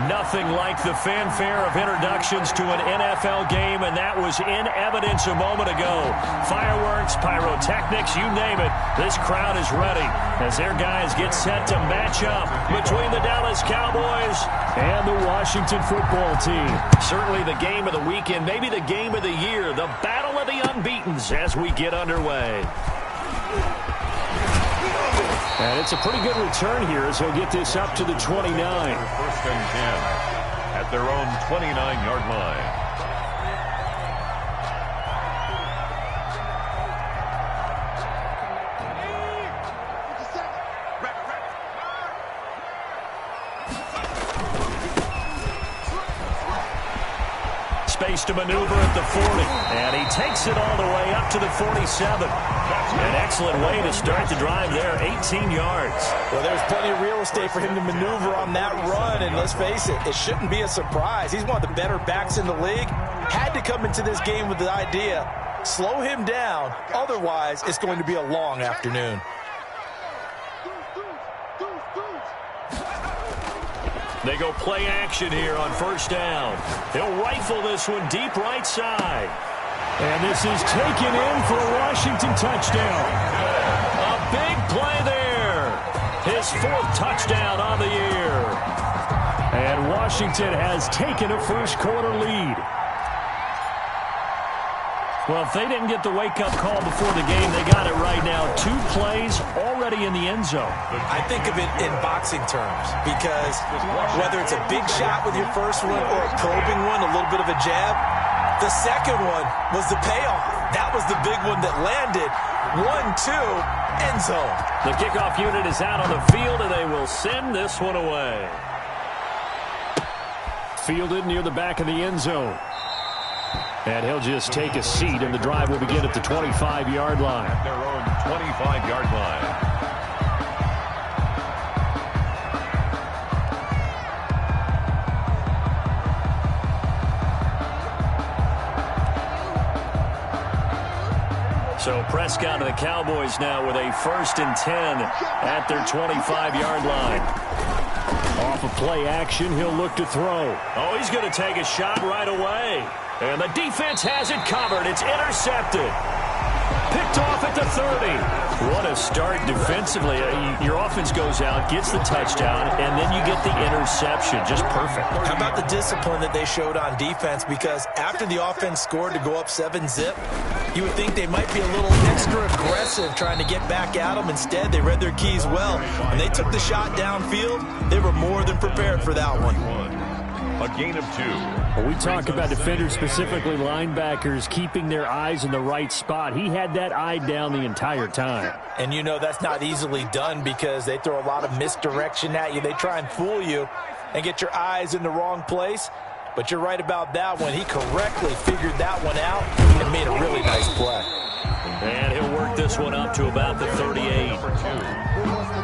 Nothing like the fanfare of introductions to an NFL game, and that was in evidence a moment ago. Fireworks, pyrotechnics, you name it. This crowd is ready as their guys get set to match up between the Dallas Cowboys and the Washington football team. Certainly the game of the weekend, maybe the game of the year, the battle of the unbeatens as we get underway. And it's a pretty good return here as he'll get this up to the 29. First and 10 at their own 29-yard line. Space to maneuver at the 40, and he takes it all the way up to the 47. An excellent way to start the drive there, 18 yards. Well, there's plenty of real estate for him to maneuver on that run, and let's face it, it shouldn't be a surprise. He's one of the better backs in the league. Had to come into this game with the idea, slow him down, otherwise it's going to be a long afternoon. They go play action here on first down. He'll rifle this one deep right side. And this is taken in for a Washington touchdown. A big play there. His fourth touchdown on the year. And Washington has taken a first quarter lead. Well, if they didn't get the wake-up call before the game, they got it right now. 2 plays already in the end zone. I think of it in boxing terms because whether it's a big shot with your first one or a probing one, a little bit of a jab, the second one was the payoff. That was the big one that landed. 1-2, end zone. The kickoff unit is out on the field, and they will send this one away. Fielded near the back of the end zone. And he'll just take a seat, and the drive will begin at the 25-yard line. At their own 25-yard line. So Prescott and the Cowboys now with a 1st and 10 at their 25-yard line. Off of play action, he'll look to throw. Oh, he's going to take a shot right away. And the defense has it covered. It's intercepted. Picked off at the 30. What a start defensively. Your offense goes out, gets the touchdown, and then you get the interception. Just perfect. How about the discipline that they showed on defense? Because after the offense scored to go up 7-zip, you would think they might be a little extra aggressive trying to get back at them. Instead, they read their keys well. When they took the shot downfield, they were more than prepared for that one. A gain of 2. Well, we talk about defenders, specifically linebackers, keeping their eyes in the right spot. He had that eye down the entire time. And you know that's not easily done because they throw a lot of misdirection at you. They try and fool you and get your eyes in the wrong place. But you're right about that one. He correctly figured that one out and made a really nice play. And he'll work this one up to about the 38.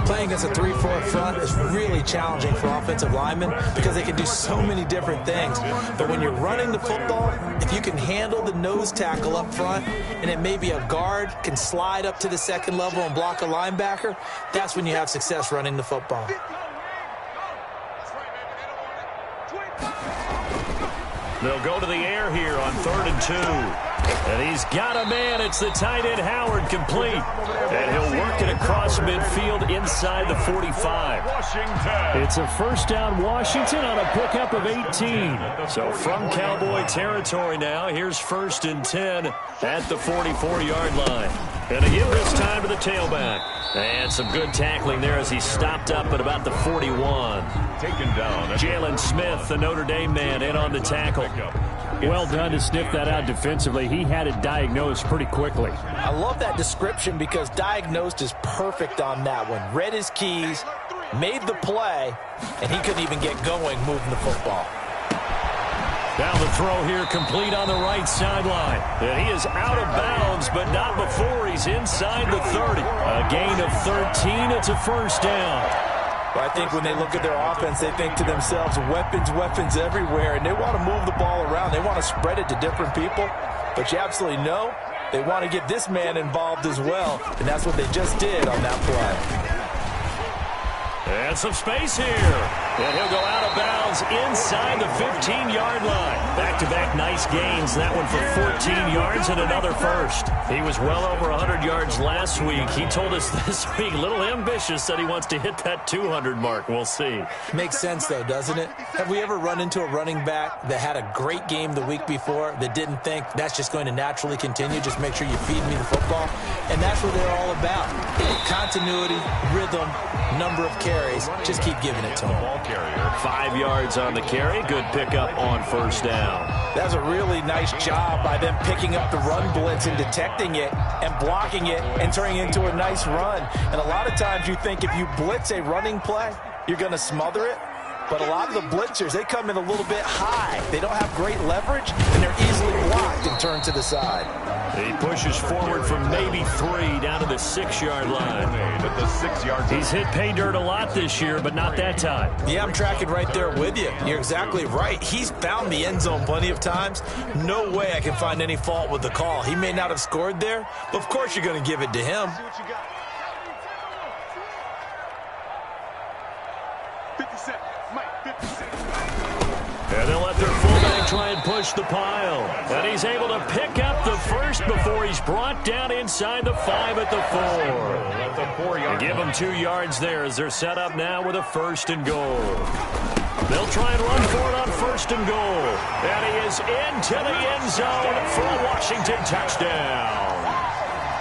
Playing against a 3-4 front is really challenging for offensive linemen because they can do so many different things. But when you're running the football, if you can handle the nose tackle up front and it may be a guard can slide up to the second level and block a linebacker, that's when you have success running the football. They'll go to the air here on 3rd and 2. And he's got a man. It's the tight end Howard complete. And he'll work it across midfield inside the 45. Washington. It's a first down Washington on a pickup of 18. So from Cowboy territory now, here's 1st and 10 at the 44-yard line. And again this time to the tailback. And some good tackling there as he stopped up at about the 41. Taken down. Jalen Smith, the Notre Dame man, in on the tackle. Well done to sniff that out defensively. He had it diagnosed pretty quickly. I love that description because diagnosed is perfect on that one. Read his keys, made the play, and he couldn't even get going moving the football. Down the throw here, complete on the right sideline. And he is out of bounds, but not before he's inside the 30. A gain of 13. It's a first down. Well, I think when they look at their offense, they think to themselves, weapons, weapons everywhere, and they want to move the ball around. They want to spread it to different people. But you absolutely know they want to get this man involved as well, and that's what they just did on that play. And some space here. And he'll go out of bounds inside the 15-yard line. Back-to-back nice gains. That one for 14 yards and another first. He was well over 100 yards last week. He told us this week, a little ambitious, that he wants to hit that 200 mark. We'll see. Makes sense, though, doesn't it? Have we ever run into a running back that had a great game the week before that didn't think that's just going to naturally continue? Just make sure you feed me the football. And that's what they're all about. Continuity, rhythm, number of carries. Just keep giving it to him. 5 yards on the carry. Good pickup on first down. That's a really nice job by them picking up the run blitz and detecting it and blocking it and turning it into a nice run. And a lot of times you think if you blitz a running play, you're going to smother it. But a lot of the blitzers, they come in a little bit high. They don't have great leverage, and they're easily blocked and turned to the side. He pushes forward from maybe 3 down to the 6-yard line. At the 6-yard line. He's hit pay dirt a lot this year, but not that time. Yeah, I'm tracking right there with you. You're exactly right. He's found the end zone plenty of times. No way I can find any fault with the call. He may not have scored there, but of course you're going to give it to him. And they'll let their fullback try and push the pile. And he's able to pick up the first before he's brought down inside the 5 at the 4. And give him 2 yards there as they're set up now with a 1st and goal. They'll try and run for it on 1st and goal. And he is into the end zone for a Washington touchdown.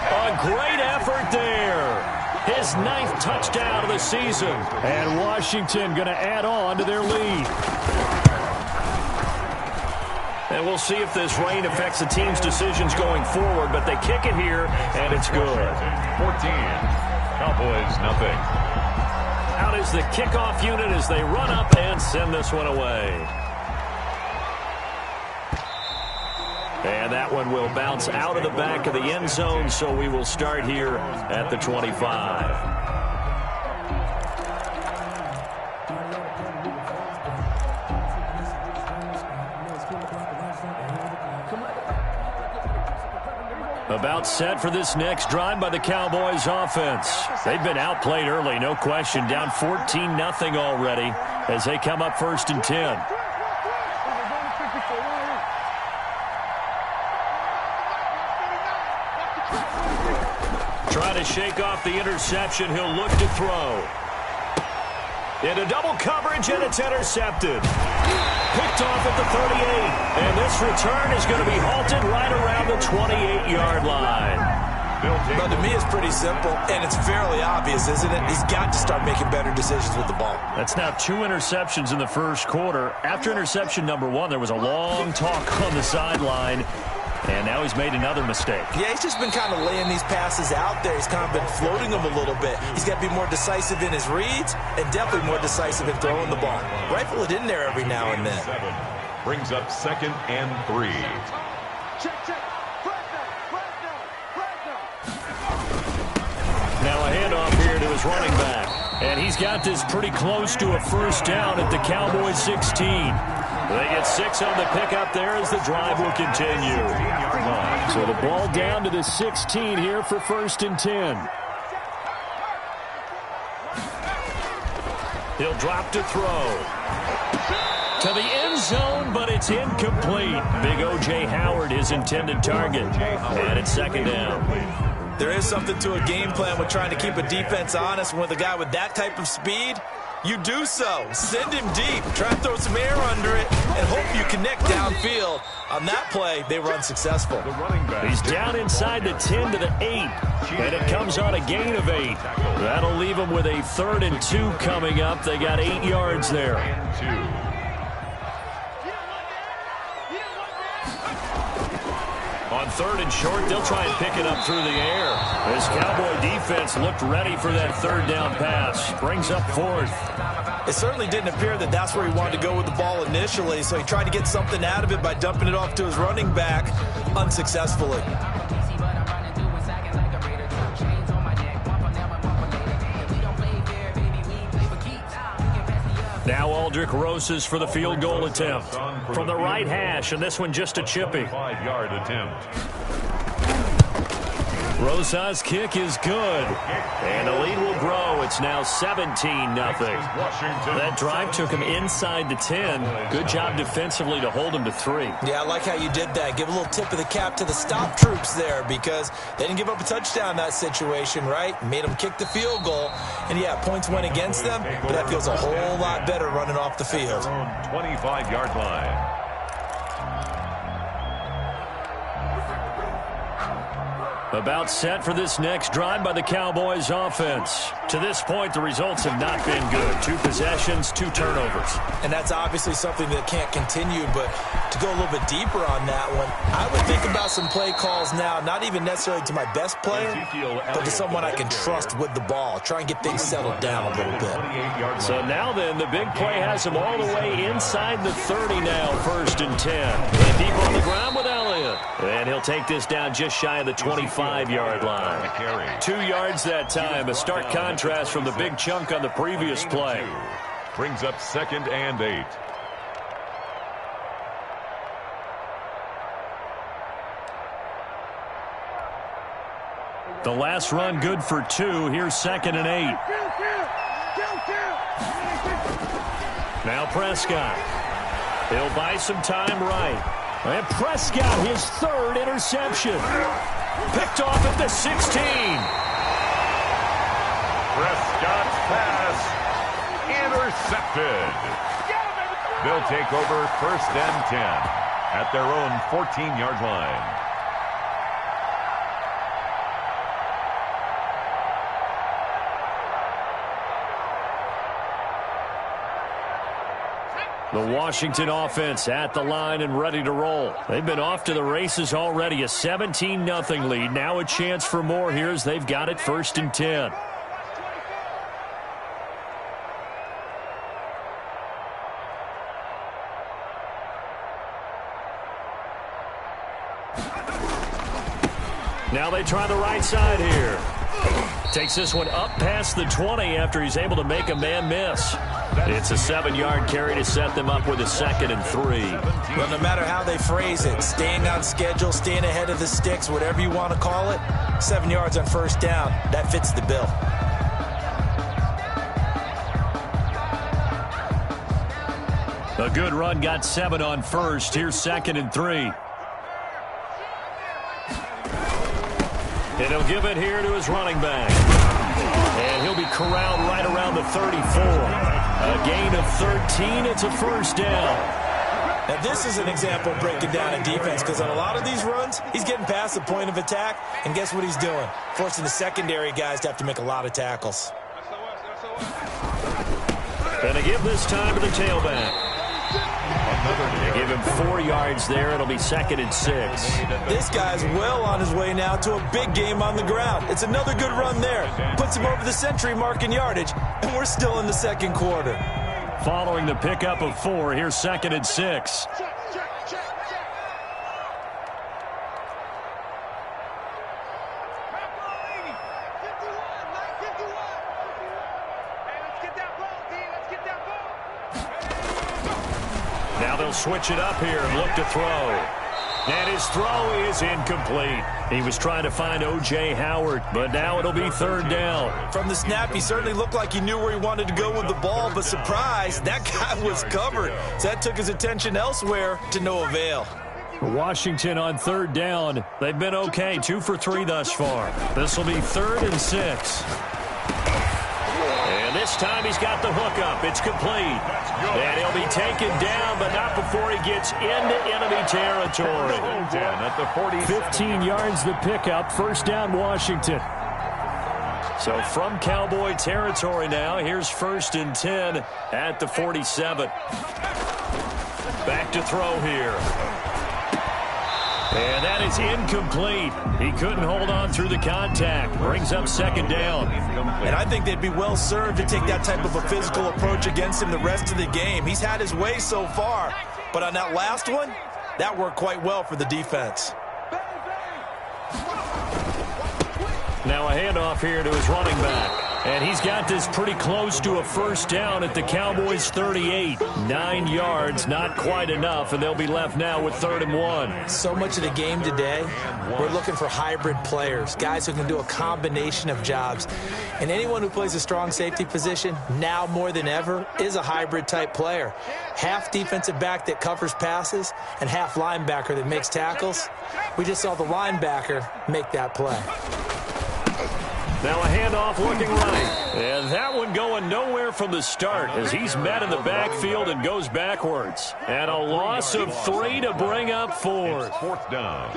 A great effort there. His 9th touchdown of the season. And Washington going to add on to their lead. And we'll see if this rain affects the team's decisions going forward, but they kick it here, and it's good. 14. Cowboys, nothing. Out is the kickoff unit as they run up and send this one away. And that one will bounce out of the back of the end zone, so we will start here at the 25. About set for this next drive by the Cowboys offense. They've been outplayed early, no question. Down 14-0 already as they come up 1st and 10. Trying to shake off the interception. He'll look to throw. Into double coverage, and it's intercepted. Picked off at the 38. And this return is going to be halted right around the 28-yard line. But to me, it's pretty simple, and it's fairly obvious, isn't it? He's got to start making better decisions with the ball. That's now 2 interceptions in the first quarter. After interception number 1, there was a long talk on the sideline. And now he's made another mistake. Yeah, he's just been kind of laying these passes out there. He's kind of been floating them a little bit. He's got to be more decisive in his reads and definitely more decisive in throwing the ball. Rifle it in there every now and then. Brings up 2nd and 3. Now a handoff here to his running back. And he's got this pretty close to a 1st down at the Cowboys 16. They get 6 on the pickup there as the drive will continue. So the ball down to the 16 here for 1st and 10. He'll drop to throw. To the end zone, but it's incomplete. Big O.J. Howard, his intended target. And it's 2nd down. There is something to a game plan with trying to keep a defense honest. With a guy with that type of speed, you do so. Send him deep. Try to throw some air under it and hope you connect downfield. On that play, they run successful. He's down inside the 10 to the 8, and it comes on a gain of 8. That'll leave him with a 3rd and 2 coming up. They got 8 yards there. On 3rd and short, they'll try and pick it up through the air. This Cowboy defense looked ready for that 3rd down pass. Brings up 4th. It certainly didn't appear that that's where he wanted to go with the ball initially, so he tried to get something out of it by dumping it off to his running back unsuccessfully. Now Aldrich Rosas for the field goal attempt. From the right hash, and this one just a chippy. 5-yard attempt. Rosa's kick is good. And the lead will grow. It's now 17-0. That drive took him inside the 10. Good job defensively to hold him to 3. Yeah, I like how you did that. Give a little tip of the cap to the stop troops there because they didn't give up a touchdown in that situation, right? Made them kick the field goal. And, yeah, points went against them, but that feels a whole lot better running off the field. 25-yard line. About set for this next drive by the Cowboys offense. To this point, the results have not been good. 2 possessions, 2 turnovers. And that's obviously something that can't continue, but to go a little bit deeper on that one, I would think about some play calls now, not even necessarily to my best player, but to someone I can trust with the ball. Try and get things settled down a little bit. So now then, the big play has him all the way inside the 30 now, 1st and 10. And deep on the ground with Elliott. And he'll take this down just shy of the 25-yard line. 2 yards that time, a stark contrast from the big chunk on the previous play. Brings up 2nd and 8. The last run good for 2. Here's 2nd and 8. Now Prescott. He'll buy some time right. And Prescott, his 3rd interception. Picked off at the 16. Prescott's pass intercepted. They'll take over 1st and 10 at their own 14-yard line. The Washington offense at the line and ready to roll. They've been off to the races already. A 17-0 lead. Now a chance for more here as they've got it 1st and 10. Now they try the right side here. Takes this one up past the 20 after he's able to make a man miss. It's a 7-yard carry to set them up with a 2nd and 3. Well, no matter how they phrase it, staying on schedule, staying ahead of the sticks, whatever you want to call it, 7 yards on 1st down, that fits the bill. A good run got 7 on 1st. Here's 2nd and 3. And he'll give it here to his running back. And he'll be corralled right around the 34. A gain of 13. It's a 1st down. Now, this is an example of breaking down a defense because on a lot of these runs, he's getting past the point of attack, and guess what he's doing? Forcing the secondary guys to have to make a lot of tackles. And they give this time to the tailback. They give him 4 yards there. It'll be 2nd and 6. This guy's well on his way now to a big game on the ground. It's another good run there. Puts him over the century mark in yardage, and we're still in the 2nd quarter. Following the pickup of 4, here's 2nd and 6. Now they'll switch it up here and look to throw. And his throw is incomplete. He was trying to find O.J. Howard, but now it'll be 3rd down. From the snap, he certainly looked like he knew where he wanted to go with the ball, but surprise, that guy was covered. So that took his attention elsewhere to no avail. Washington on 3rd down. They've been okay, 2 for 3 thus far. This will be 3rd and 6. And this time he's got the hook up. It's complete. And he'll be taken down, but not before he gets into enemy territory. 15 yards the pickup. 1st down, Washington. So from Cowboy territory now, here's 1st and 10 at the 47. Back to throw here. And that is incomplete. He couldn't hold on through the contact. Brings up 2nd down. And I think they'd be well served to take that type of a physical approach against him the rest of the game. He's had his way so far. But on that last one, that worked quite well for the defense. Now a handoff here to his running back. And he's got this pretty close to a first down at the Cowboys' 38. 9 yards, not quite enough, and they'll be left now with 3rd and 1. So much of the game today, we're looking for hybrid players, guys who can do a combination of jobs. And anyone who plays a strong safety position, now more than ever, is a hybrid-type player. Half defensive back that covers passes and half linebacker that makes tackles. We just saw the linebacker make that play. Now a handoff looking right. And that one going nowhere from the start as he's met in the backfield and goes backwards. And a loss of 3 to bring up 4th. 4th down.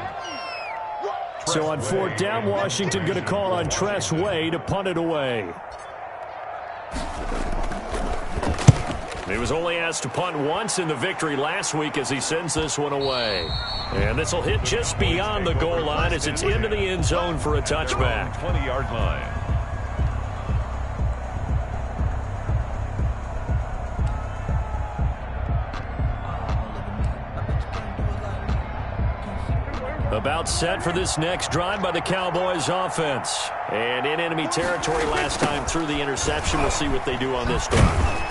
So on 4th down, Washington going to call on Tress Way to punt it away. He was only asked to punt once in the victory last week as he sends this one away. And this will hit just beyond the goal line as it's into the end zone for a touchback. 20-yard line. About set for this next drive by the Cowboys offense. And in enemy territory last time through the interception. We'll see what they do on this drive.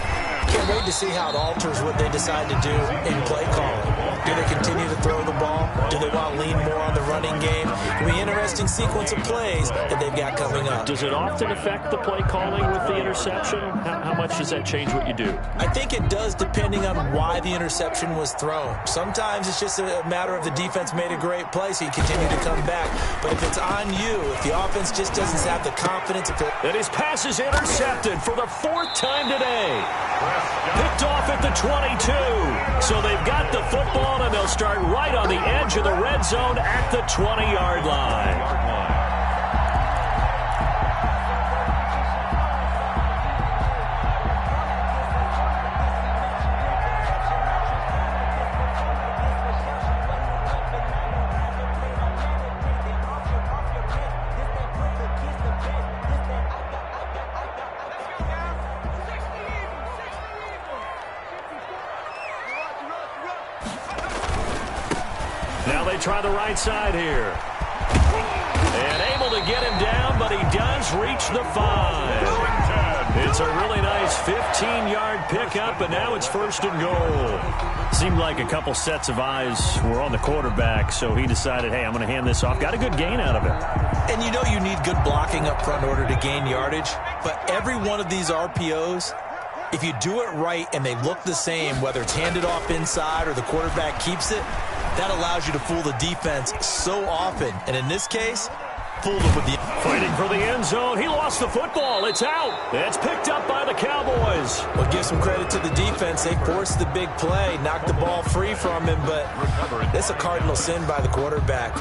Can't wait to see how it alters what they decide to do in play calling. Do they continue to throw the ball? Do they want to lean more on the running game? It'll be an interesting sequence of plays that they've got coming up. Does it often affect the play calling with the interception? How much does that change what you do? I think it does depending on why the interception was thrown. Sometimes it's just a matter of the defense made a great play, so you continue to come back. But if it's on you, if the offense just doesn't have the confidence. And his pass is intercepted for the 4th time today. Picked off at the 22. So they've got the football, and they'll start right on the edge of the red zone at the 20-yard line. Now they try the right side here. And able to get him down, but he does reach the 5. It's a really nice 15-yard pickup, and now it's 1st and goal. Seemed like a couple sets of eyes were on the quarterback, so he decided, hey, I'm going to hand this off. Got a good gain out of it. And you know you need good blocking up front in order to gain yardage, but every one of these RPOs, if you do it right and they look the same, whether it's handed off inside or the quarterback keeps it, that allows you to fool the defense so often. And in this case, fooled them with the... Fighting for the end zone. He lost the football. It's out. It's picked up by the Cowboys. Well, give some credit to the defense. They forced the big play, knocked the ball free from him, but that's a cardinal sin by the quarterback.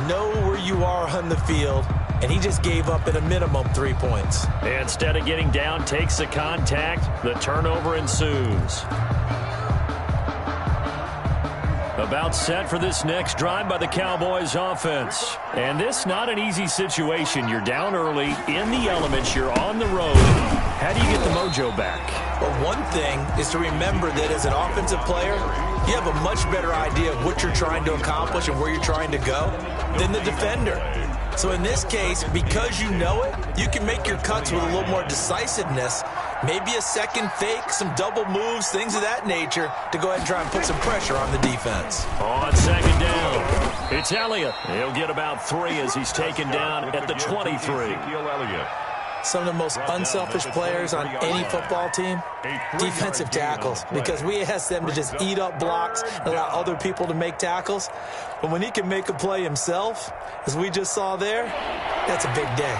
Know where you are on the field, and he just gave up at a minimum 3 points. Instead of getting down, takes the contact. The turnover ensues. About set for this next drive by the Cowboys offense. And this not an easy situation. You're down early, in the elements, you're on the road. How do you get the mojo back? Well, one thing is to remember that as an offensive player, you have a much better idea of what you're trying to accomplish and where you're trying to go than the defender. So in this case, because you know it, you can make your cuts with a little more decisiveness. Maybe a second fake, some double moves, things of that nature to go ahead and try and put some pressure on the defense. On 2nd down, it's Elliott. He'll get about 3 as he's taken down at the 23. Some of the most unselfish players on any football team, defensive tackles, because we ask them to just eat up blocks and allow other people to make tackles. But when he can make a play himself, as we just saw there, that's a big day.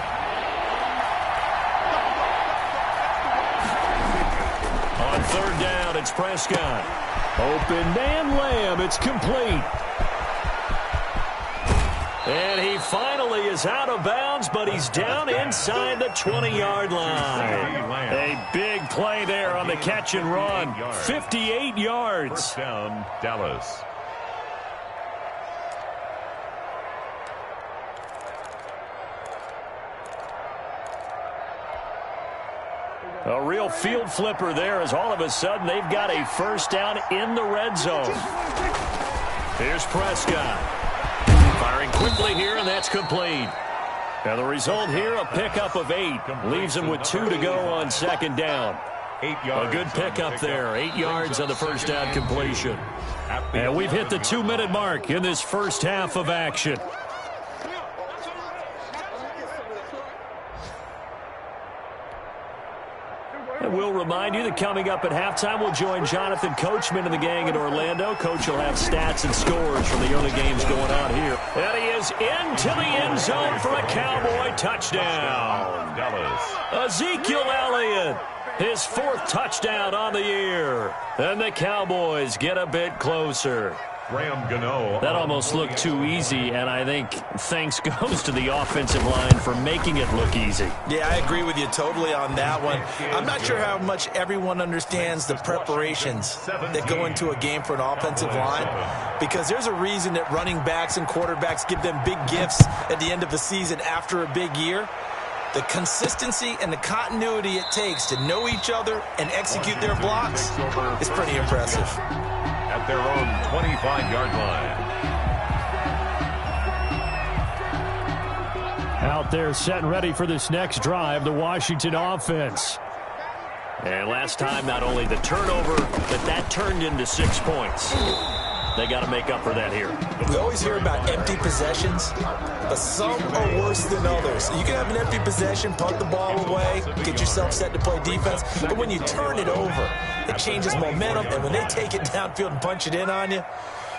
On 3rd down, it's Prescott. Open man Lamb. It's complete. And he finally is out of bounds, but he's down inside the 20-yard line. A big play there on the catch and run. 58 yards. First down, Dallas. A real field flipper there as all of a sudden they've got a first down in the red zone. Here's Prescott. Firing quickly here, and that's complete. And the result here, a pickup of 8. Leaves him with 2 to go on second down. 8 yards. A good pickup there. 8 yards on the first down completion. And we've hit the 2-minute mark in this first half of action. And we'll remind you that coming up at halftime, we'll join Jonathan Coachman and the gang in Orlando. Coach will have stats and scores from the early games going on here. And he is into the end zone for a Cowboy touchdown. Ezekiel Elliott, his 4th touchdown on the year. And the Cowboys get a bit closer. That almost looked too easy, and I think thanks goes to the offensive line for making it look easy. Yeah, I agree with you totally on that one. I'm not sure how much everyone understands the preparations that go into a game for an offensive line, because there's a reason that running backs and quarterbacks give them big gifts at the end of the season after a big year. The consistency and the continuity it takes to know each other and execute their blocks is pretty impressive. At their own 25-yard line. Out there set and ready for this next drive, the Washington offense. And last time, not only the turnover, but that turned into 6 points. They got to make up for that here. We always hear about empty possessions, but some are worse than others. You can have an empty possession, punt the ball away, get yourself set to play defense, but when you turn it over, it changes momentum, and when they take it downfield and punch it in on you,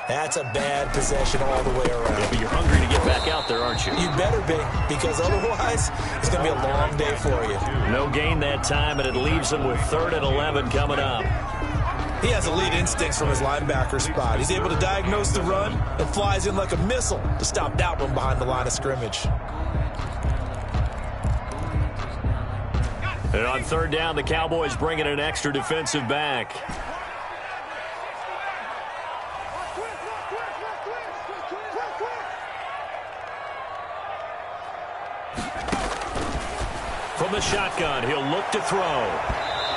that's a bad possession all the way around. Yeah, but you're hungry to get back out there, aren't you? You better be, because otherwise, it's going to be a long day for you. No gain that time, and it leaves them with 3rd and 11 coming up. He has elite instincts from his linebacker spot. He's able to diagnose the run and flies in like a missile to stop that one behind the line of scrimmage. And on 3rd down, the Cowboys bring in an extra defensive back. From the shotgun, he'll look to throw.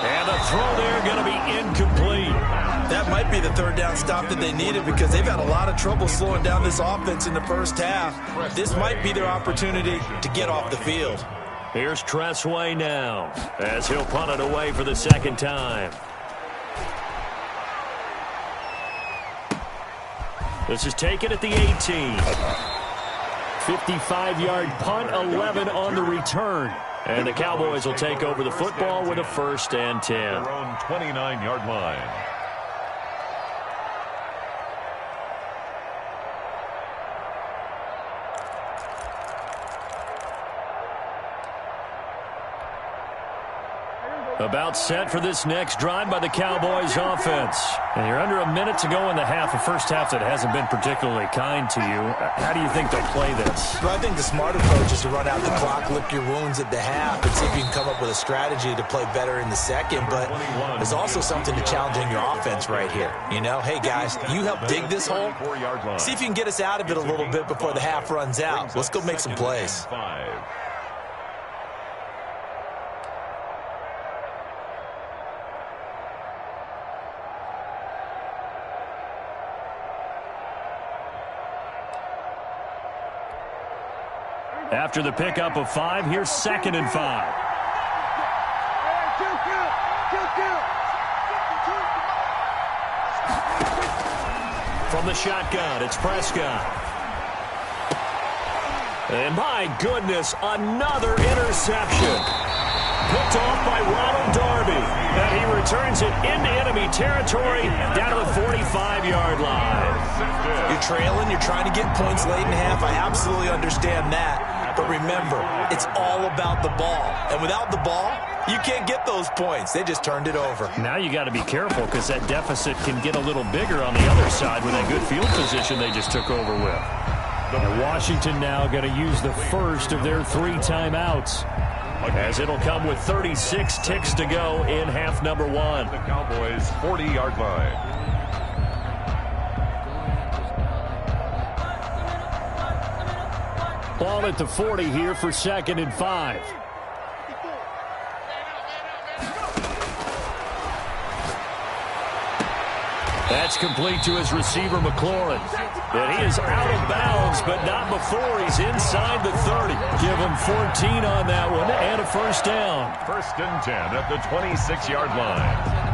And the throw there going to be incomplete. That might be the 3rd down stop that they needed, because they've had a lot of trouble slowing down this offense in the first half. This might be their opportunity to get off the field. Here's Tressway now as he'll punt it away for the 2nd time. This is taken at the 18. 55-yard punt, 11 on the return. And the Cowboys will take over the football with a 1st and 10. Their own 29-yard line. About set for this next drive by the Cowboys offense. And you're under a minute to go in the half, a first half that hasn't been particularly kind to you. How do you think they'll play this? Well, I think the smart approach is to run out the clock, lick your wounds at the half, and see if you can come up with a strategy to play better in the second. But there's also something to challenging your offense right here. You know, hey, guys, you help dig this hole. See if you can get us out of it a little bit before the half runs out. Let's go make some plays. After the pickup of 5, here's 2nd and 5. From the shotgun, it's Prescott. And my goodness, another interception. Picked off by Ronald Darby. And he returns it into enemy territory down to the 45-yard line. You're trailing, you're trying to get points late in half. I absolutely understand that. But remember, it's all about the ball. And without the ball, you can't get those points. They just turned it over. Now you got to be careful, because that deficit can get a little bigger on the other side with that good field position they just took over with. And Washington now going to use the first of their 3 timeouts, as it'll come with 36 ticks to go in half number 1. The Cowboys' 40-yard line. Ball at the 40 here for 2nd and 5. That's complete to his receiver, McLaurin. And he is out of bounds, but not before he's inside the 30. Give him 14 on that one and a first down. First and 10 at the 26-yard line.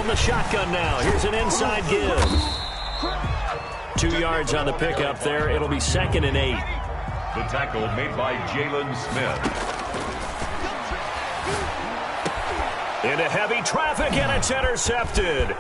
The shotgun now. Here's an inside give. 2 yards on the pickup there. It'll be 2nd and 8. The tackle made by Jalen Smith. Into heavy traffic, and it's intercepted.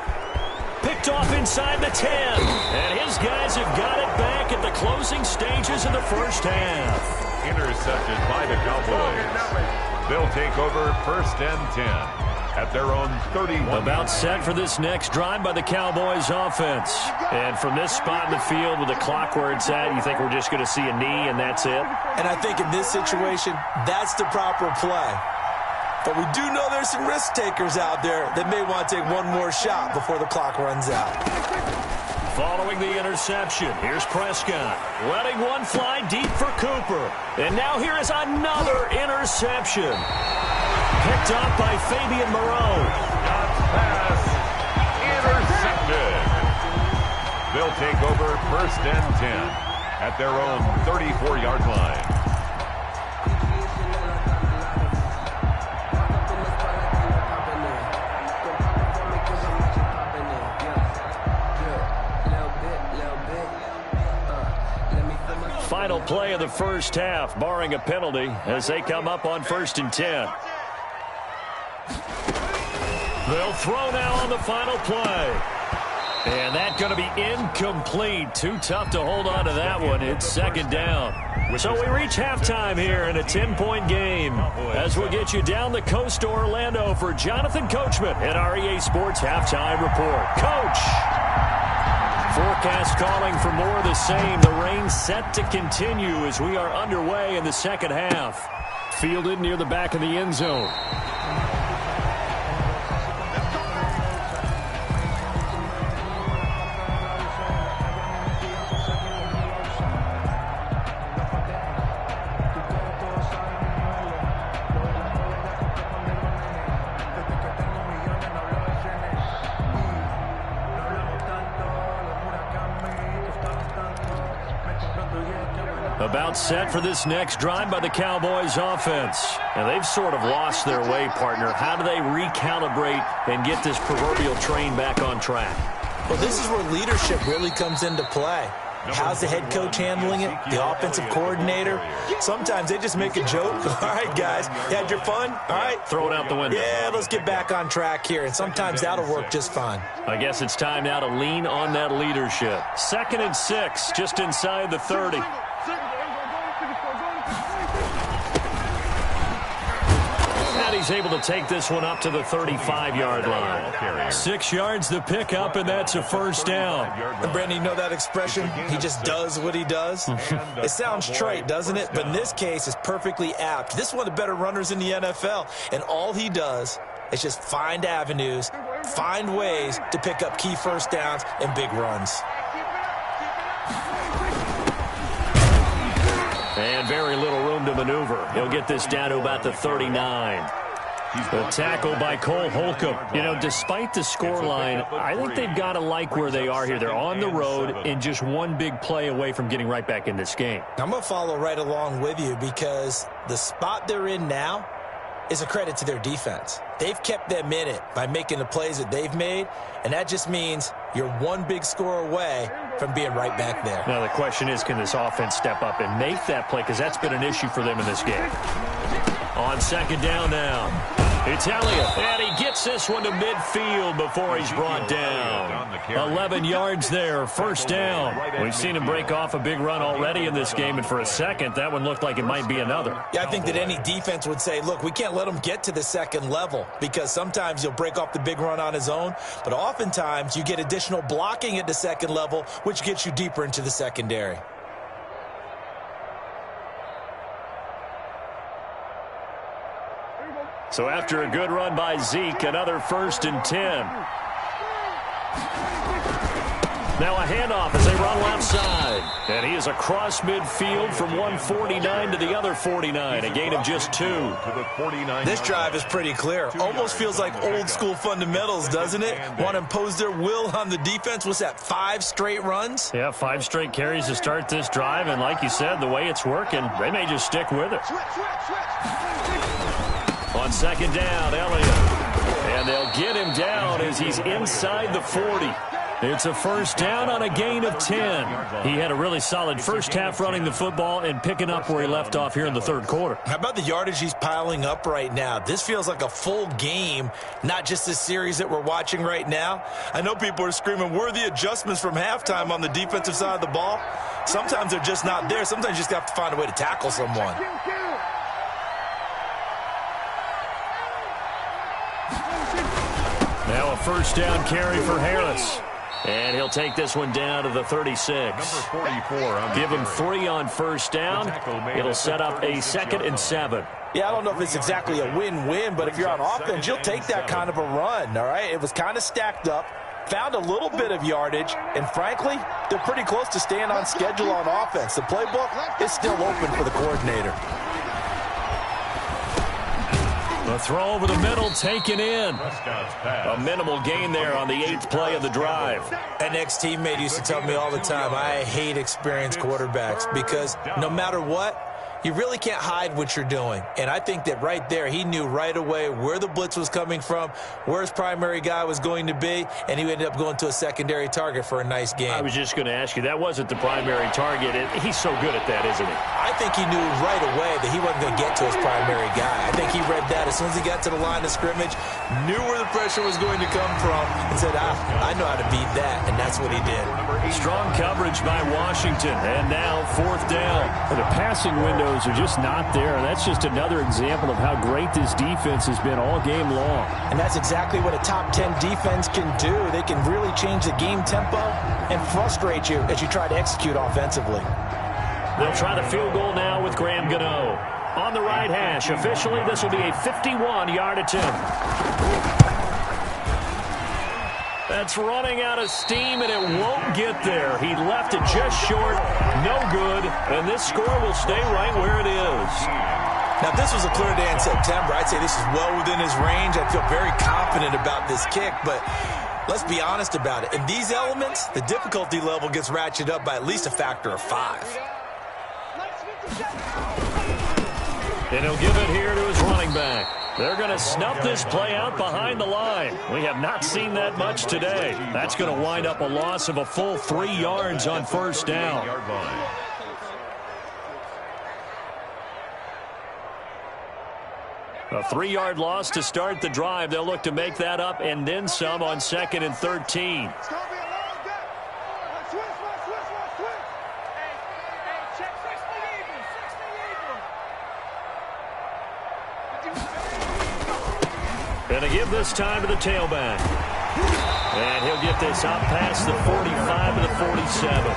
Picked off inside the 10. And his guys have got it back at the closing stages of the first half. Intercepted by the Cowboys. They'll take over 1st and 10. At their own 31. About set for this next drive by the Cowboys offense. And from this spot in the field with the clock where it's at, you think we're just going to see a knee and that's it? And I think in this situation, that's the proper play. But we do know there's some risk takers out there that may want to take one more shot before the clock runs out. Following the interception, here's Prescott. Letting one fly deep for Cooper. And now here is another interception. Picked up by Fabian Moreau. Pass intercepted. They'll take over 1st and 10 at their own 34-yard line. Final play of the first half, barring a penalty, as they come up on 1st and 10. They'll throw now on the final play. And that's going to be incomplete. Too tough to hold on to that one. It's 2nd down. So we reach halftime here in a 10-point game. As we'll get you down the coast to Orlando for Jonathan Coachman at our EA Sports Halftime Report. Coach! Forecast calling for more of the same. The rain set to continue as we are underway in the second half. Fielded near the back of the end zone. About set for this next drive by the Cowboys offense. And they've sort of lost their way, partner. How do they recalibrate and get this proverbial train back on track? Well, this is where leadership really comes into play. How's the head coach handling it? The offensive coordinator? Sometimes they just make a joke. All right, guys, you had your fun? All right. Throw it out the window. Yeah, let's get back on track here. And sometimes that'll work just fine. I guess it's time now to lean on that leadership. 2nd and 6, just inside the 30. He's able to take this one up to the 35-yard line. 6 yards the pickup, and that's a first down. And Brandon, you know that expression? He just does what he does. It sounds trite, doesn't it? But in this case, it's perfectly apt. This is one of the better runners in the NFL, and all he does is just find avenues, find ways to pick up key first downs and big runs. And very little room to maneuver. He'll get this down to about the 39. The tackle by Cole Holcomb. You know, despite the scoreline, I think they've got to like where they are here. They're on the road and just one big play away from getting right back in this game. I'm going to follow right along with you because the spot they're in now is a credit to their defense. They've kept them in it by making the plays that they've made, and that just means you're one big score away from being right back there. Now, the question is, can this offense step up and make that play? Because that's been an issue for them in this game. On 2nd down now. It's Elliott, and he gets this one to midfield before he's brought down. 11 yards there, first down. We've seen him break off a big run already in this game, and for a second, that one looked like it might be another. Yeah, I think that any defense would say, look, we can't let him get to the second level because sometimes he'll break off the big run on his own, but oftentimes you get additional blocking at the second level, which gets you deeper into the secondary. So after a good run by Zeke, another 1st and 10. Now a handoff as they run left side. And he is across midfield from 149 to the other 49. A gain of just 2. This drive is pretty clear. Almost feels like old school fundamentals, doesn't it? Want to impose their will on the defense. What's that, 5 straight runs? Yeah, 5 straight carries to start this drive. And like you said, the way it's working, they may just stick with it. On 2nd down, Elliott. And they'll get him down as he's inside the 40. It's a 1st down on a gain of 10. He had a really solid first half running the football and picking up where he left off here in the 3rd quarter. How about the yardage he's piling up right now? This feels like a full game, not just this series that we're watching right now. I know people are screaming, where are the adjustments from halftime on the defensive side of the ball? Sometimes they're just not there. Sometimes you just have to find a way to tackle someone. Now a 1st down carry for Harris. And he'll take this one down to the 36. Number 44. Give him 3 on 1st down. It'll set up a 2nd and 7. Yeah, I don't know if it's exactly a win-win, but if you're on offense, you'll take that kind of a run, all right? It was kind of stacked up, found a little bit of yardage, and frankly, they're pretty close to staying on schedule on offense. The playbook is still open for the coordinator. The throw over the middle taken in. A minimal gain there on the 8th play of the drive. An ex-teammate used to tell me all the time, I hate experienced quarterbacks because no matter what, you really can't hide what you're doing. And I think that right there, he knew right away where the blitz was coming from, where his primary guy was going to be, and he ended up going to a secondary target for a nice game. I was just going to ask you, that wasn't the primary target. He's so good at that, isn't he? I think he knew right away that he wasn't going to get to his primary guy. I think he read that as soon as he got to the line of scrimmage, knew where the pressure was going to come from, and said, I know how to beat that, and that's what he did. Strong coverage by Washington, and now 4th down. The passing windows are just not there. That's just another example of how great this defense has been all game long. And that's exactly what a top 10 defense can do. They can really change the game tempo and frustrate you as you try to execute offensively. They'll try the field goal now with Graham Gano. On the right hash, officially this will be a 51-yard attempt. That's running out of steam, and it won't get there. He left it just short, no good, and this score will stay right where it is. Now, if this was a clear day in September, I'd say this is well within his range. I feel very confident about this kick, but let's be honest about it. In these elements, the difficulty level gets ratcheted up by at least a factor of 5. And he'll give it here to his running back. They're going to snuff this play out behind the line. We have not seen that much today. That's going to wind up a loss of a full 3 yards on 1st down. A 3-yard loss to start the drive. They'll look to make that up and then some on 2nd and 13. And to give this time to the tailback. And he'll get this up past the 45 to the 47.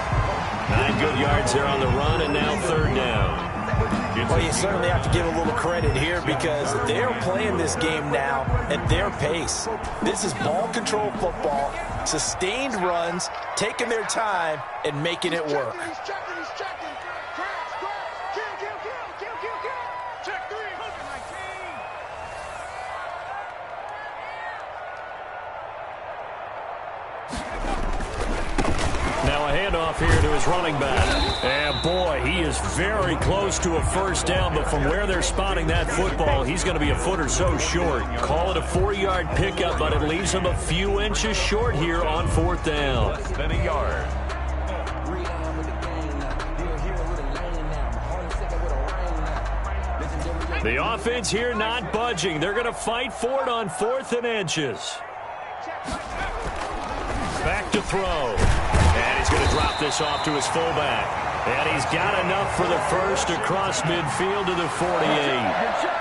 9 good yards there on the run, and now 3rd down. Well, you certainly have to give a little credit here because they're playing this game now at their pace. This is ball control football, sustained runs, taking their time, and making it work. Now a handoff here to his running back. And boy, he is very close to a 1st down, but from where they're spotting that football, he's going to be a foot or so short. Call it a 4-yard pickup, but it leaves him a few inches short here on 4th down. Less than a yard. The offense here not budging. They're going to fight for it on 4th and inches. Back to throw. And he's going to drop this off to his fullback. And he's got enough for the first across midfield to the 48.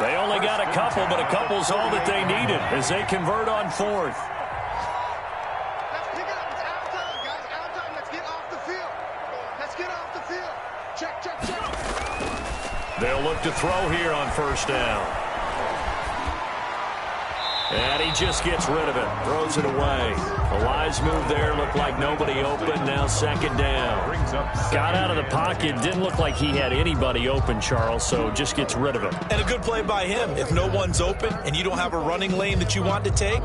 They only got a couple, but a couple's all that they needed as they convert on 4th. They'll look to throw here on 1st down. he just gets rid of it. Throws it away. A wise move there. Looked like nobody open. Now second down. Got out of the pocket. Didn't look like he had anybody open, Charles, so just gets rid of it. And a good play by him. If no one's open and you don't have a running lane that you want to take,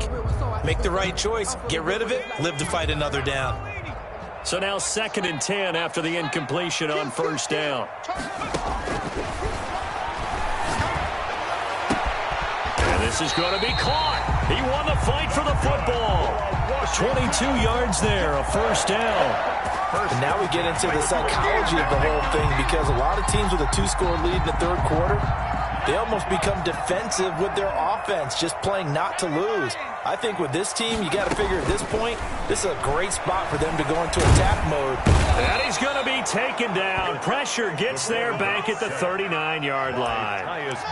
make the right choice. Get rid of it. Live to fight another down. So now 2nd and 10 after the incompletion on first down. And this is going to be caught. He won the fight for the football. 22 yards there, a first down. And now we get into the psychology of the whole thing, because a lot of teams with a 2-score lead in the third quarter, they almost become defensive with their offense, just playing not to lose. I think with this team, you got to figure at this point, this is a great spot for them to go into attack mode. And he's going to be taken down. Pressure gets there back at the 39-yard line.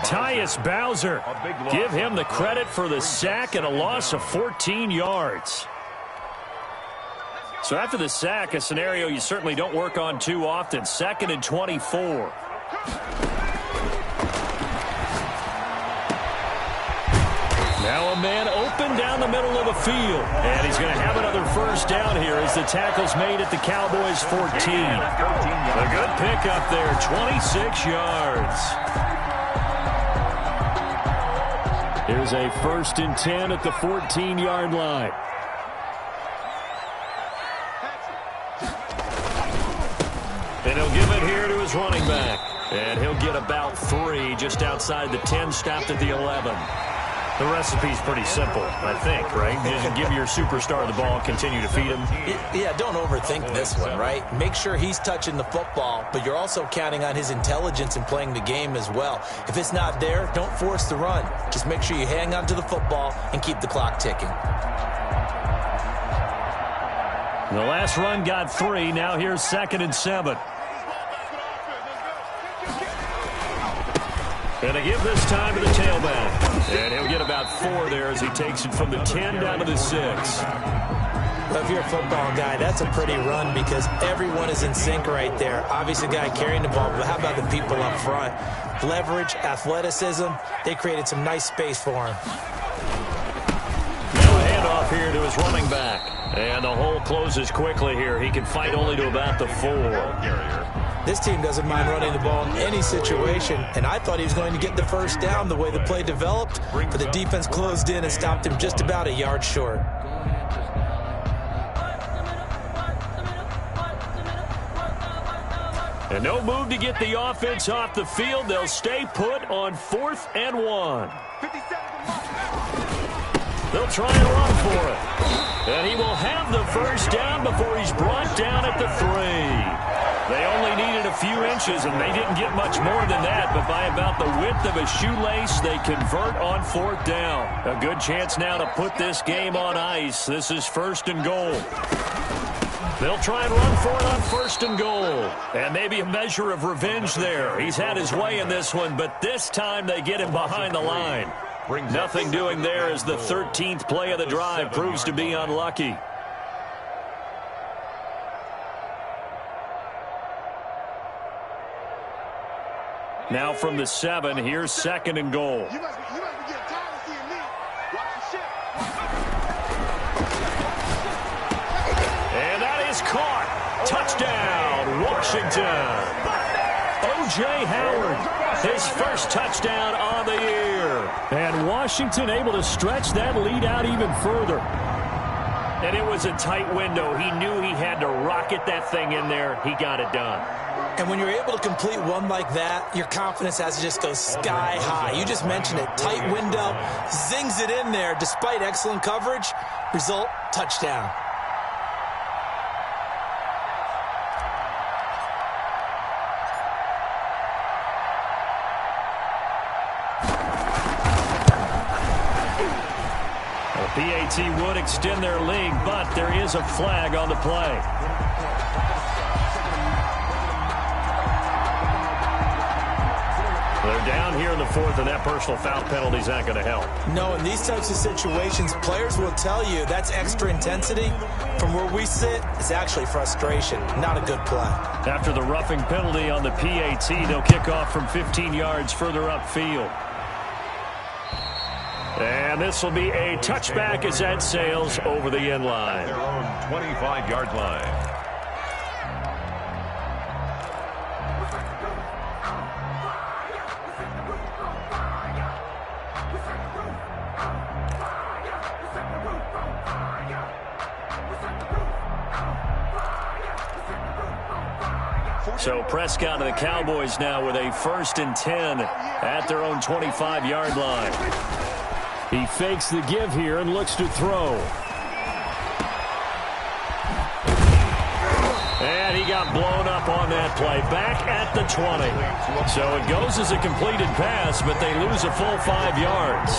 Tyus Bowser. Give him the credit for the sack and a loss of 14 yards. So after the sack, a scenario you certainly don't work on too often. 2nd and 24. Now a man open down the middle of the field. And he's going to have another first down here as the tackle's made at the Cowboys 14. A good pickup there, 26 yards. Here's a 1st and 10 at the 14-yard line. And he'll give it here to his running back. And he'll get about 3 just outside the 10, stopped at the 11. The recipe's pretty simple, I think, right? Just give your superstar the ball, continue to feed him. Yeah, don't overthink this one, right? Make sure he's touching the football, but you're also counting on his intelligence in playing the game as well. If it's not there, don't force the run. Just make sure you hang on to the football and keep the clock ticking. The last run got 3. Now here's 2nd and 7. And they give this time to the tailback. And he'll get about 4 there as he takes it from the 10 down to the 6. Well, if you're a football guy, that's a pretty run because everyone is in sync right there. Obviously, the guy carrying the ball, but how about the people up front? Leverage, athleticism, they created some nice space for him. Now a handoff here to his running back. And the hole closes quickly here. He can fight only to about the 4. This team doesn't mind running the ball in any situation, and I thought he was going to get the first down the way the play developed, but the defense closed in and stopped him just about a yard short. And no move to get the offense off the field. They'll stay put on 4th and 1. They'll try and run for it. And he will have the first down before he's brought down at the 3. They only needed a few inches, and they didn't get much more than that, but by about the width of a shoelace, they convert on 4th down. A good chance now to put this game on ice. This is 1st and goal. They'll try and run for it on 1st and goal. And maybe a measure of revenge there. He's had his way in this one, but this time they get him behind the line. Nothing doing there as the 13th play of the drive proves to be unlucky. Now from the 7, here's 2nd and goal. And that is caught. Touchdown, Washington. O.J. Howard, his first touchdown on the year. And Washington able to stretch that lead out even further. And it was a tight window. He knew he had to rocket that thing in there. He got it done. And when you're able to complete one like that, your confidence has to just go sky high. You just mentioned it. Tight window, zings it in there despite excellent coverage. Result, touchdown. The PAT would extend their lead, but there is a flag on the play. They're down here in the 4th, and that personal foul penalty is not going to help. No, in these types of situations, players will tell you that's extra intensity. From where we sit, it's actually frustration, not a good play. After the roughing penalty on the PAT, they'll kick off from 15 yards further upfield. And this will be a touchback as that sails over the end line. Their own 25-yard line. So Prescott and the Cowboys now with a 1st and 10 at their own 25-yard line. He fakes the give here and looks to throw. And he got blown up on that play. Back at the 20. So it goes as a completed pass, but they lose a full 5 yards.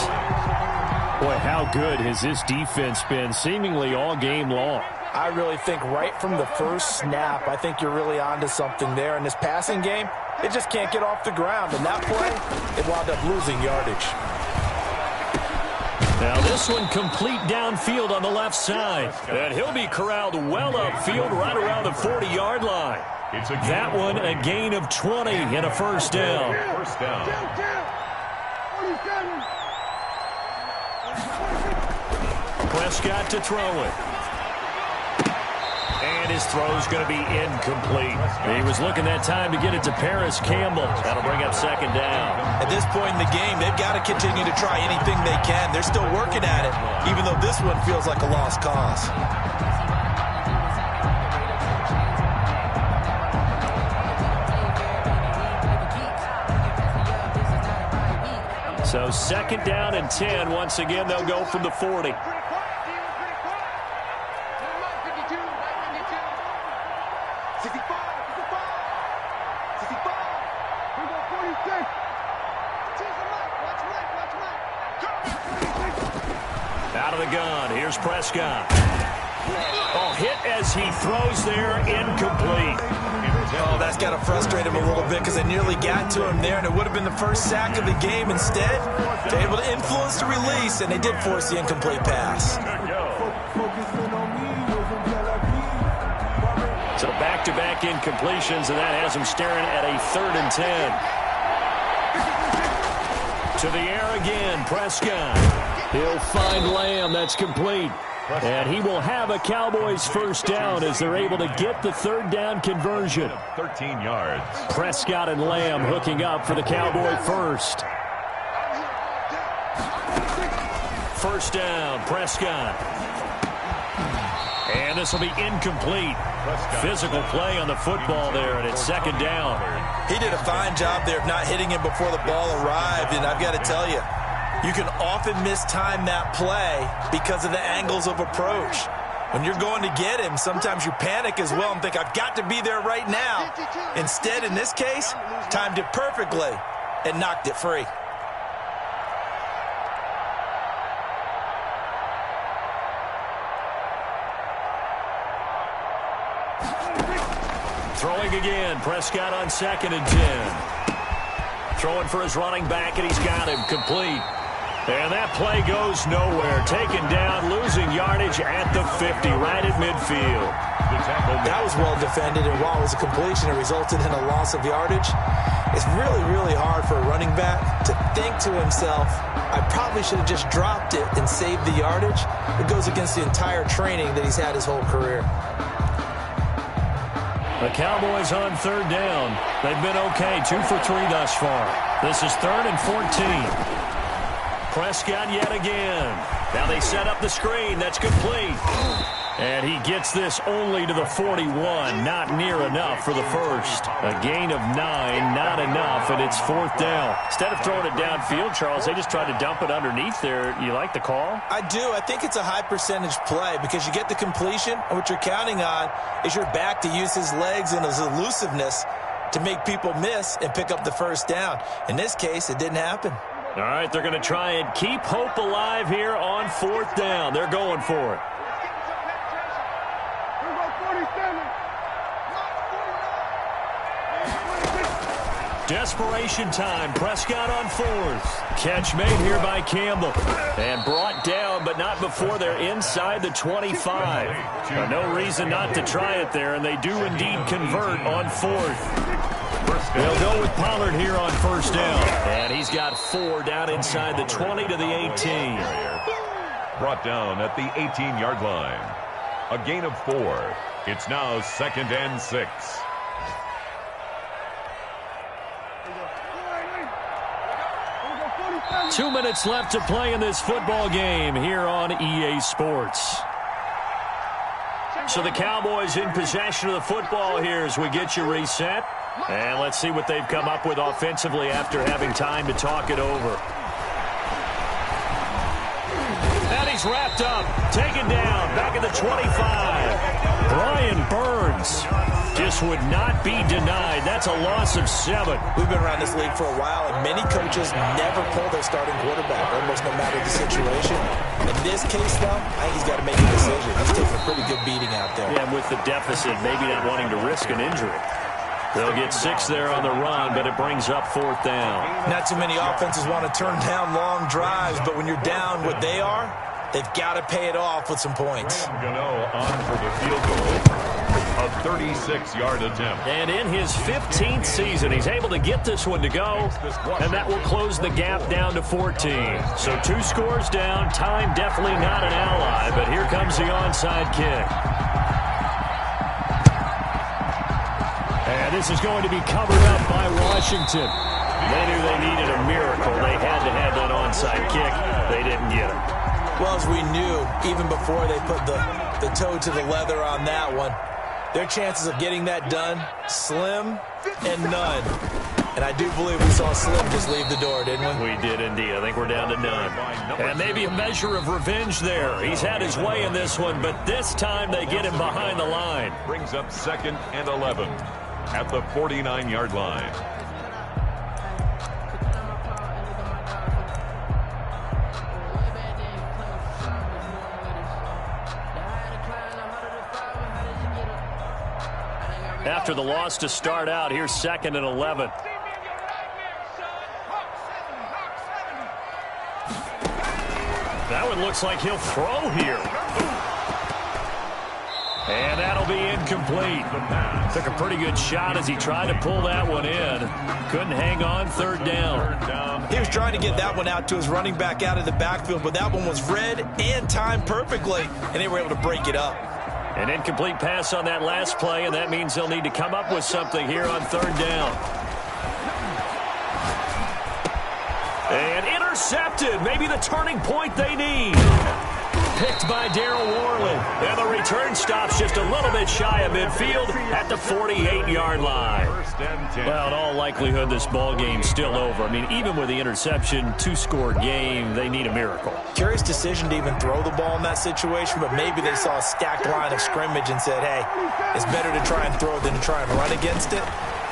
Boy, how good has this defense been seemingly all game long? I really think right from the first snap, I think you're really onto something there. In this passing game, it just can't get off the ground. And that play, it wound up losing yardage. Now this one complete downfield on the left side. And he'll be corralled well upfield right around the 40-yard line. That one a gain of 20 and a first down. First down. Prescott to throw it. And his throw's going to be incomplete. He was looking that time to get it to Paris Campbell. That'll bring up 2nd down. At this point in the game, they've got to continue to try anything they can. They're still working at it, even though this one feels like a lost cause. So 2nd down and 10. Once again, they'll go from the 40. Out of the gun, here's Prescott. Oh, hit as he throws there, incomplete. Oh, that's got to frustrate him a little bit because they nearly got to him there, and it would have been the first sack of the game. Instead, they're able to influence the release, and they did force the incomplete pass. So back-to-back incompletions, and that has him staring at a 3rd and 10. To the air again, Prescott. He'll find Lamb. That's complete. And he will have a Cowboys first down as they're able to get the 3rd down conversion. 13 yards. Prescott and Lamb hooking up for the Cowboy first. First down, Prescott. And this will be incomplete. Physical play on the football there, and it's 2nd down. He did a fine job there of not hitting him before the ball arrived, and I've got to tell you, you can often mistime that play because of the angles of approach. When you're going to get him, sometimes you panic as well and think, I've got to be there right now. Instead, in this case, timed it perfectly and knocked it free. Throwing again, Prescott on 2nd and 10. Throwing for his running back, and he's got him complete. And that play goes nowhere. Taken down, losing yardage at the 50, right at midfield. That was well defended, and while it was a completion, it resulted in a loss of yardage. It's really, really hard for a running back to think to himself, I probably should have just dropped it and saved the yardage. It goes against the entire training that he's had his whole career. The Cowboys on 3rd down. They've been okay, 2 for 3 thus far. This is 3rd and 14. Prescott yet again. Now they set up the screen. That's complete. And he gets this only to the 41. Not near enough for the first. A gain of 9, not enough, and it's 4th down. Instead of throwing it downfield, Charles, they just tried to dump it underneath there. You like the call? I do. I think it's a high percentage play because you get the completion, and what you're counting on is your back to use his legs and his elusiveness to make people miss and pick up the first down. In this case, it didn't happen. All right, they're going to try and keep hope alive here on 4th down. They're going for it. Desperation time. Prescott on 4th. Catch made here by Campbell. And brought down, but not before they're inside the 25. No reason not to try it there, and they do indeed convert on 4th. They'll go with Pollard here on first down. And he's got 4 down inside the 20 to the 18. Brought down at the 18-yard line. A gain of 4. It's now 2nd and 6. Two minutes left to play in this football game here on EA Sports. So the Cowboys in possession of the football here as we get you reset. And let's see what they've come up with offensively after having time to talk it over. And he's wrapped up, taken down, back at the 25. Brian Burns just would not be denied. That's a loss of 7. We've been around this league for a while, and many coaches never pull their starting quarterback, almost no matter the situation. In this case, though, I think he's got to make a decision. He's taking a pretty good beating out there. Yeah, and with the deficit, maybe not wanting to risk an injury. They'll get 6 there on the run, but it brings up 4th down. Not too many offenses want to turn down long drives, but when you're down what they are, they've got to pay it off with some points. Gano on for the field goal. A 36-yard attempt. And in his 15th season, he's able to get this one to go, and that will close the gap down to 14. So 2 scores down, time definitely not an ally, but here comes the onside kick. And this is going to be covered up by Washington. They knew they needed a miracle. They had to have that onside kick. They didn't get it. Well, as we knew, even before they put the toe to the leather on that one, their chances of getting that done, slim and none. And I do believe we saw Slim just leave the door, didn't we? We did indeed. I think we're down to none. And maybe a measure of revenge there. He's had his way in this one, but this time they get him behind the line. Brings up 2nd and 11 at the 49-yard line. After the loss to start out, here's 2nd and 11. That one looks like he'll throw here. And that'll be incomplete. Took a pretty good shot as he tried to pull that one in. Couldn't hang on, 3rd down. He was trying to get that one out to his running back out of the backfield, but that one was read and timed perfectly, and they were able to break it up. An incomplete pass on that last play, and that means they'll need to come up with something here on 3rd down. And intercepted. Maybe the turning point they need. Picked by Darryl Worley. And the return stops just a little bit shy of midfield at the 48-yard line. Well, in all likelihood, this ball game's still over. I mean, even with the interception, 2-score game, they need a miracle. Curious decision to even throw the ball in that situation, but maybe they saw a stacked line of scrimmage and said, hey, it's better to try and throw than to try and run against it.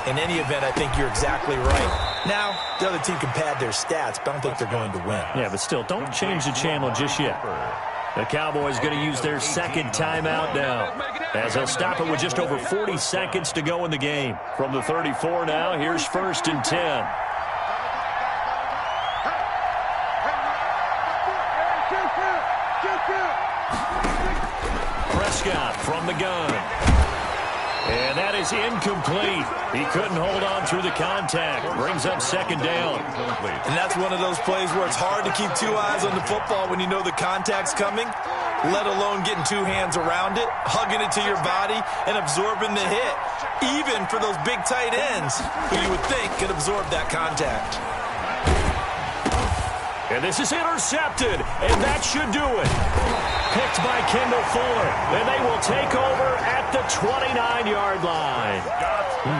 In any event, I think you're exactly right. Now, the other team can pad their stats, but I don't think they're going to win. Yeah, but still, don't change the channel just yet. The Cowboys going to use their 2nd timeout now, as they'll stop it with just over 40 seconds to go in the game. From the 34 now, here's 1st and 10. Prescott from the gun. And that is incomplete. He couldn't hold on through the contact. Brings up 2nd down. And that's one of those plays where it's hard to keep 2 eyes on the football when you know the contact's coming, let alone getting 2 hands around it, hugging it to your body, and absorbing the hit, even for those big tight ends who you would think could absorb that contact. And this is intercepted, and that should do it. Picked by Kendall Fuller, and they will take over at the 29-yard line.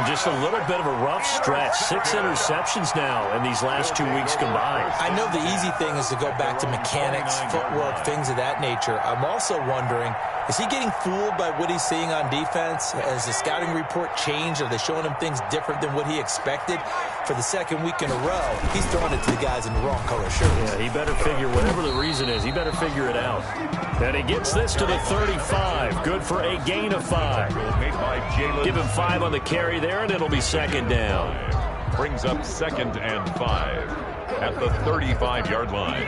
Just a little bit of a rough stretch. 6 interceptions now in these last 2 weeks combined. I know the easy thing is to go back to mechanics, footwork, things of that nature. I'm also wondering, is he getting fooled by what he's seeing on defense? Has the scouting report changed? Are they showing him things different than what he expected? For the 2nd week in a row, he's throwing it to the guys in the wrong color shirts. Yeah, he better figure, whatever the reason is, he better figure it out. And he gets this to the 35. Good for a gain of 5. Give him 5 on the carry there, and it'll be 2nd down. Brings up 2nd and 5 at the 35-yard line.